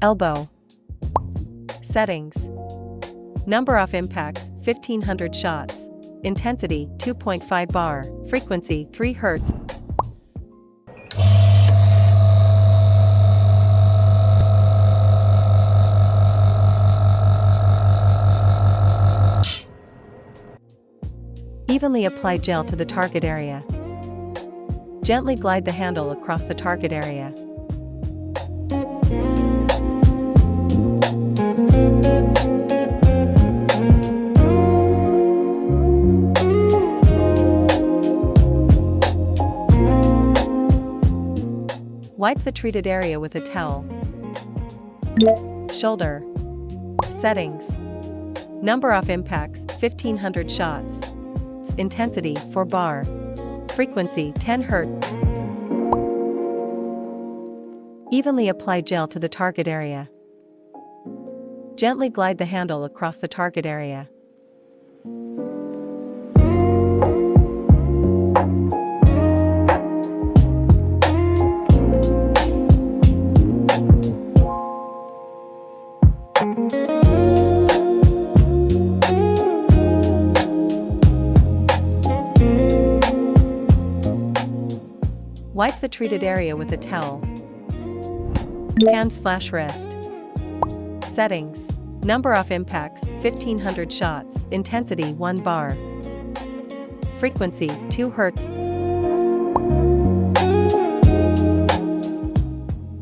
Elbow. Settings. Number of impacts, 1500 shots. Intensity, 2.5 bar. Frequency, 3 Hz. Evenly apply gel to the target area. Gently glide the handle across the target area. Wipe the treated area with a towel. Shoulder. Settings. Number of impacts, 1500 shots. Intensity, 4 bar. Frequency, 10 Hz. Evenly apply gel to the target area. Gently glide the handle across the target area. Wipe the treated area with a towel. Hand/wrist. Settings. Number of impacts, 1500 shots. Intensity, 1 bar. Frequency, 2 Hz.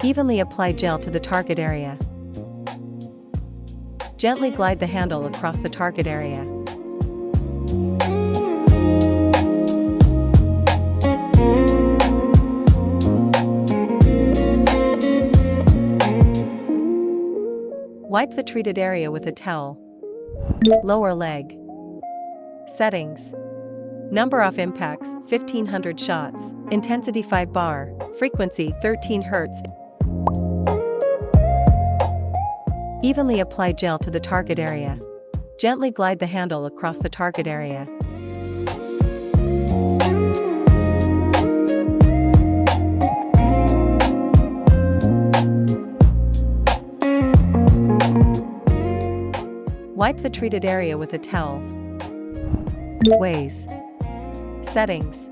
Evenly apply gel to the target area. Gently glide the handle across the target area. Wipe the treated area with a towel. Lower leg. Settings. Number of impacts, 1500 shots. Intensity, 5 bar. Frequency, 13 Hz. Evenly apply gel to the target area. Gently glide the handle across the target area. Wipe the treated area with a towel. Ways. Settings.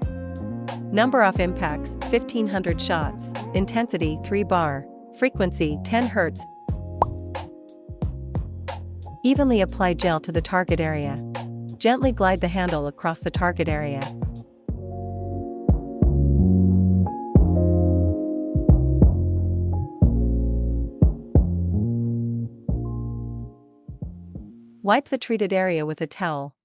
Number of impacts, 1500 shots. Intensity, 3 bar. Frequency, 10 Hz. Evenly apply gel to the target area. Gently glide the handle across the target area. Wipe the treated area with a towel.